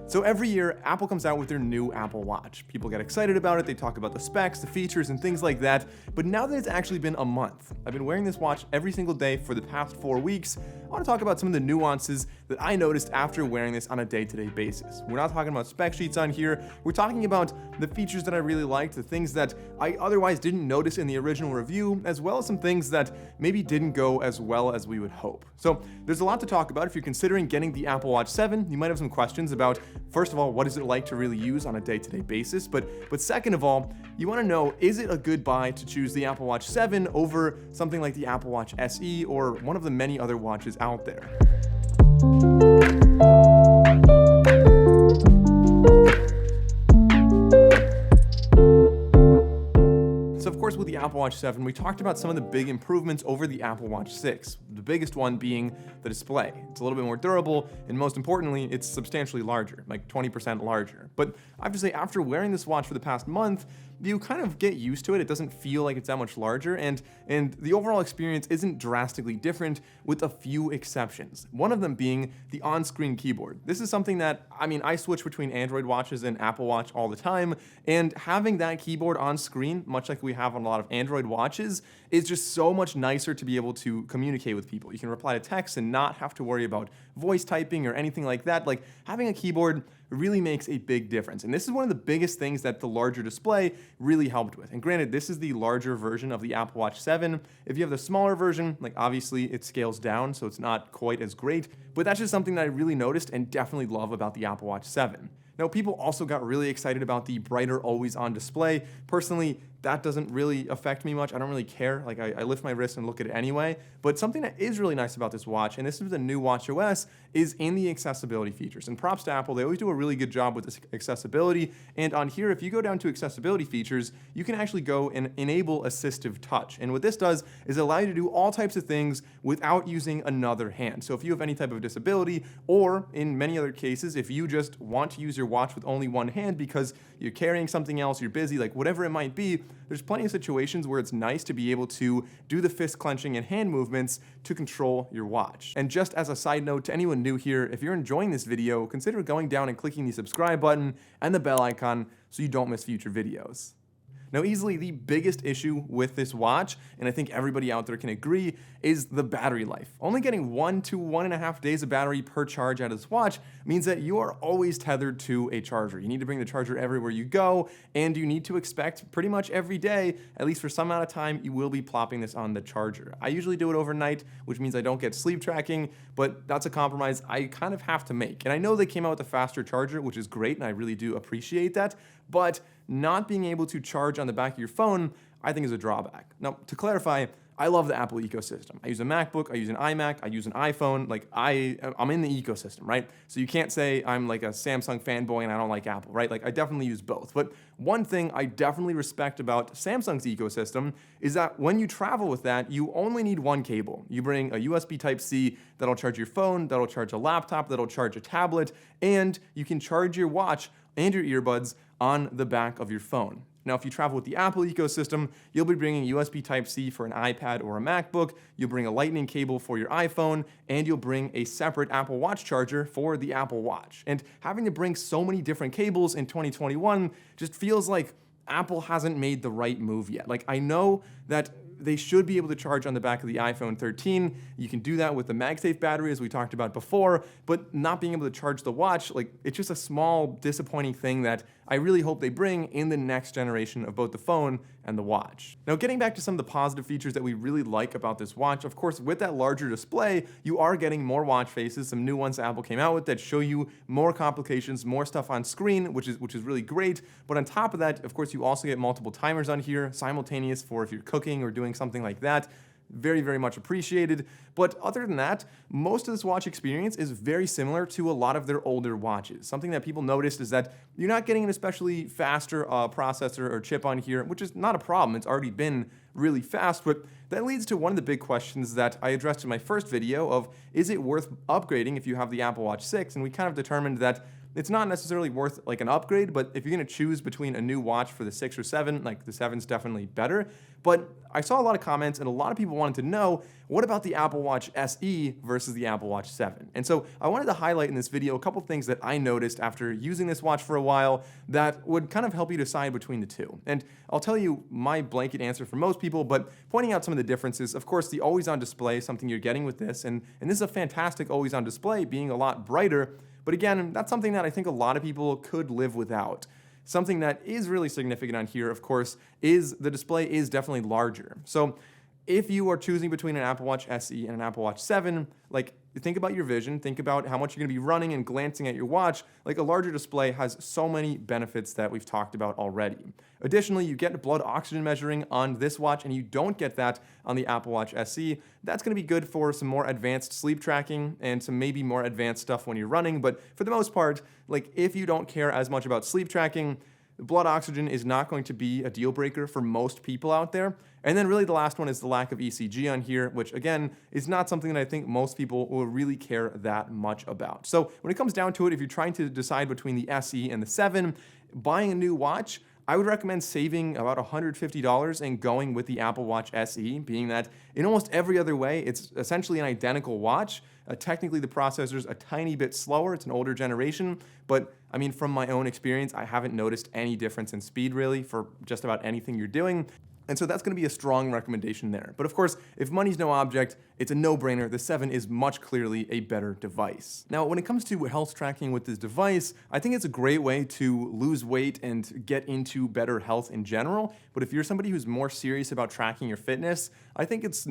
So every year, Apple comes out with their new Apple Watch. People get excited about it, they talk about the specs, the features, and things like that. But now that it's actually been a month, I've been wearing this watch every single day for the past 4 weeks. I want to talk about some of the nuances that I noticed after wearing this on a day-to-day basis. We're not talking about spec sheets on here. We're talking about the features that I really liked, the things that I otherwise didn't notice in the original review, as well as some things that maybe didn't go as well as we would hope. So there's a lot to talk about. If you're considering getting the Apple Watch 7, you might have some questions about, first of all, what is it like to really use on a day-to-day basis? But second of all, you want to know, is it a good buy to choose the Apple Watch 7 over something like the Apple Watch SE or one of the many other watches out there? So of course, with the Apple Watch 7, we talked about some of the big improvements over the Apple Watch 6. The biggest one being the display. It's a little bit more durable, and most importantly, it's substantially larger, like 20% larger. But I have to say, after wearing this watch for the past month, you kind of get used to it. It doesn't feel like it's that much larger, and the overall experience isn't drastically different, with a few exceptions. One of them being the on-screen keyboard. This is something that, I switch between Android watches and Apple Watch all the time, and having that keyboard on screen, much like we have on a lot of Android watches, is just so much nicer to be able to communicate with people. You can reply to texts and not have to worry about voice typing or anything like that. Like, having a keyboard really makes a big difference. And this is one of the biggest things that the larger display really helped with. And granted, this is the larger version of the Apple Watch 7. If you have the smaller version, like, obviously it scales down, so it's not quite as great. But that's just something that I really noticed and definitely love about the Apple Watch 7. Now, people also got really excited about the brighter always-on display. Personally, that doesn't really affect me much. I don't really care. Like, I lift my wrist and look at it anyway. But something that is really nice about this watch, and this is the new watchOS, is in the accessibility features. And props to Apple, they always do a really good job with this accessibility. And on here, if you go down to accessibility features, you can actually go and enable assistive touch. And what this does is allow you to do all types of things without using another hand. So if you have any type of disability, or in many other cases, if you just want to use your watch with only one hand because you're carrying something else, you're busy, like whatever it might be, there's plenty of situations where it's nice to be able to do the fist clenching and hand movements to control your watch. And just as a side note to anyone new here, if you're enjoying this video, consider going down and clicking the subscribe button and the bell icon so you don't miss future videos. Now, easily the biggest issue with this watch, and I think everybody out there can agree, is the battery life. Only getting 1 to 1.5 days of battery per charge out of this watch means that you are always tethered to a charger. You need to bring the charger everywhere you go, and you need to expect pretty much every day, at least for some amount of time, you will be plopping this on the charger. I usually do it overnight, which means I don't get sleep tracking, but that's a compromise I kind of have to make. And I know they came out with a faster charger, which is great, and I really do appreciate that, but not being able to charge on the back of your phone, I think, is a drawback. Now, to clarify, I love the Apple ecosystem. I use a MacBook, I use an iMac, I use an iPhone. Like, I'm in the ecosystem, right? So you can't say I'm like a Samsung fanboy and I don't like Apple, right? Like, I definitely use both. But one thing I definitely respect about Samsung's ecosystem is that when you travel with that, you only need one cable. You bring a USB Type-C that'll charge your phone, that'll charge a laptop, that'll charge a tablet, and you can charge your watch and your earbuds on the back of your phone. Now, if you travel with the Apple ecosystem, you'll be bringing USB Type-C for an iPad or a MacBook, you'll bring a lightning cable for your iPhone, and you'll bring a separate Apple Watch charger for the Apple Watch. And having to bring so many different cables in 2021 just feels like Apple hasn't made the right move yet. Like, I know that they should be able to charge on the back of the iPhone 13. You can do that with the MagSafe battery, as we talked about before, but not being able to charge the watch, like, it's just a small, disappointing thing that I really hope they bring in the next generation of both the phone and the watch. Now, getting back to some of the positive features that we really like about this watch, of course, with that larger display, you are getting more watch faces, some new ones Apple came out with that show you more complications, more stuff on screen, which is really great. But on top of that, of course, you also get multiple timers on here, simultaneous for if you're cooking or doing something like that. Very, very much appreciated. But other than that, most of this watch experience is very similar to a lot of their older watches. Something that people noticed is that you're not getting an especially faster processor or chip on here, which is not a problem. It's already been really fast, but that leads to one of the big questions that I addressed in my first video of, is it worth upgrading if you have the Apple Watch 6? And we kind of determined that it's not necessarily worth like an upgrade, but if you're gonna choose between a new watch for the 6 or 7, like the 7's definitely better. But I saw a lot of comments and a lot of people wanted to know, what about the Apple Watch SE versus the Apple Watch 7? And so I wanted to highlight in this video a couple things that I noticed after using this watch for a while that would kind of help you decide between the two. And I'll tell you my blanket answer for most people, but pointing out some of the differences. Of course, the always-on display is something you're getting with this, and this is a fantastic always-on display, being a lot brighter. But again, that's something that I think a lot of people could live without. Something that is really significant on here, of course, is the display is definitely larger. So if you are choosing between an Apple Watch SE and an Apple Watch 7, like, think about your vision, think about how much you're gonna be running and glancing at your watch. Like, a larger display has so many benefits that we've talked about already. Additionally, you get blood oxygen measuring on this watch, and you don't get that on the Apple Watch SE. That's gonna be good for some more advanced sleep tracking and some maybe more advanced stuff when you're running, but for the most part, like, if you don't care as much about sleep tracking, blood oxygen is not going to be a deal breaker for most people out there. And then really the last one is the lack of ECG on here, which again is not something that I think most people will really care that much about. So when it comes down to it, if you're trying to decide between the SE and the 7, buying a new watch, I would recommend saving about $150 and going with the Apple Watch SE, being that in almost every other way, it's essentially an identical watch. Technically, the processor's a tiny bit slower. It's an older generation, but I mean, from my own experience, I haven't noticed any difference in speed really for just about anything you're doing. And so that's going to be a strong recommendation there. But of course, if money's no object, it's a no-brainer. The 7 is much clearly a better device. Now, when it comes to health tracking with this device, I think it's a great way to lose weight and get into better health in general. But if you're somebody who's more serious about tracking your fitness, I think it's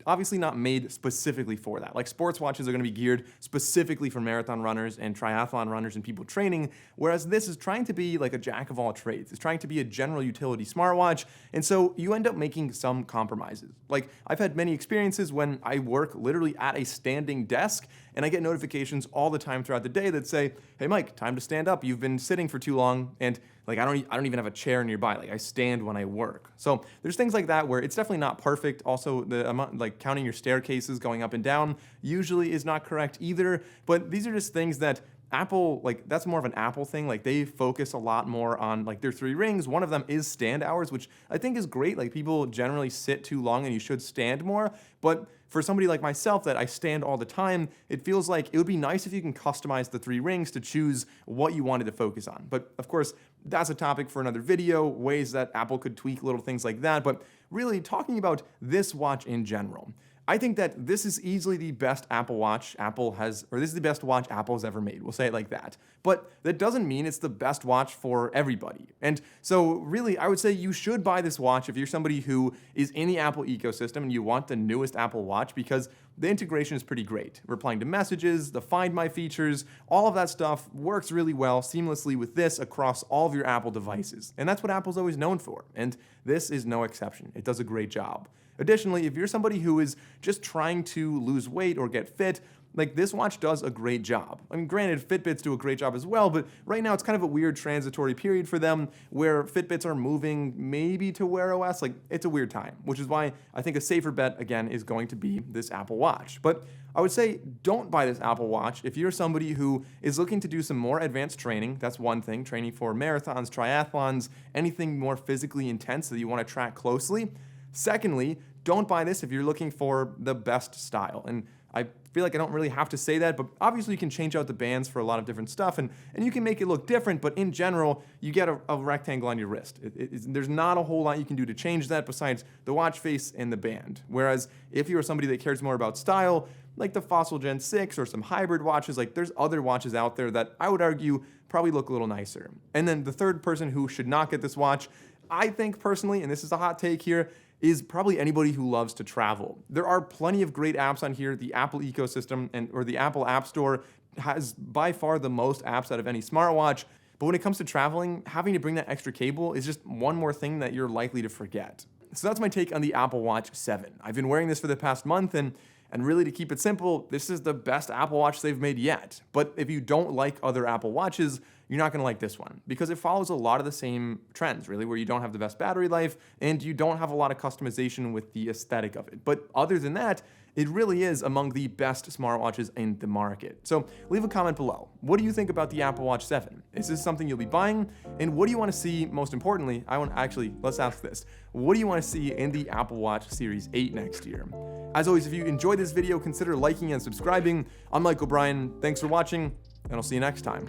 obviously not made specifically for that. Like, sports watches are going to be geared specifically for marathon runners and triathlon runners and people training, whereas this is trying to be like a jack of all trades. It's trying to be a general utility smartwatch, and so you end up making some compromises. Like, I've had many experiences when I work literally at a standing desk, and I get notifications all the time throughout the day that say, "Hey Mike, time to stand up. You've been sitting for too long." And like, I don't even have a chair nearby. Like, I stand when I work. So there's things like that where it's definitely not perfect. Also, the amount, like counting your staircases going up and down usually is not correct either. But these are just things that Apple, like, that's more of an Apple thing. Like, they focus a lot more on like their 3 rings. One of them is stand hours, which I think is great. Like, people generally sit too long and you should stand more. But for somebody like myself that I stand all the time, it feels like it would be nice if you can customize the 3 rings to choose what you wanted to focus on. But of course, that's a topic for another video, ways that Apple could tweak little things like that. But really talking about this watch in general, I think that this is easily the best Apple Watch this is the best watch Apple's ever made. We'll say it like that. But that doesn't mean it's the best watch for everybody. And so really, I would say you should buy this watch if you're somebody who is in the Apple ecosystem and you want the newest Apple Watch, because the integration is pretty great. Replying to messages, the Find My features, all of that stuff works really well seamlessly with this across all of your Apple devices. And that's what Apple's always known for. And this is no exception. It does a great job. Additionally, if you're somebody who is just trying to lose weight or get fit, like, this watch does a great job. I mean, granted, Fitbits do a great job as well, but right now it's kind of a weird transitory period for them where Fitbits are moving maybe to Wear OS. Like, it's a weird time, which is why I think a safer bet, again, is going to be this Apple Watch. But I would say don't buy this Apple Watch if you're somebody who is looking to do some more advanced training. That's one thing, training for marathons, triathlons, anything more physically intense that you want to track closely. Secondly, don't buy this if you're looking for the best style. And I feel like I don't really have to say that, but obviously you can change out the bands for a lot of different stuff, and you can make it look different, but in general, you get a rectangle on your wrist. There's not a whole lot you can do to change that besides the watch face and the band. Whereas if you're somebody that cares more about style, like the Fossil Gen 6 or some hybrid watches, like, there's other watches out there that I would argue probably look a little nicer. And then the third person who should not get this watch, I think personally, and this is a hot take here, is probably anybody who loves to travel. There are plenty of great apps on here. The Apple ecosystem or the Apple App Store has by far the most apps out of any smartwatch. But when it comes to traveling, having to bring that extra cable is just one more thing that you're likely to forget. So that's my take on the Apple Watch 7. I've been wearing this for the past month, and really, to keep it simple, this is the best Apple Watch they've made yet. But if you don't like other Apple Watches, you're not going to like this one because it follows a lot of the same trends, really, where you don't have the best battery life and you don't have a lot of customization with the aesthetic of it. But other than that, it really is among the best smartwatches in the market. So leave a comment below. What do you think about the Apple Watch 7? Is this something you'll be buying? And what do you want to see, most importantly, let's ask this. What do you want to see in the Apple Watch Series 8 next year? As always, if you enjoyed this video, consider liking and subscribing. I'm Mike O'Brien. Thanks for watching, and I'll see you next time.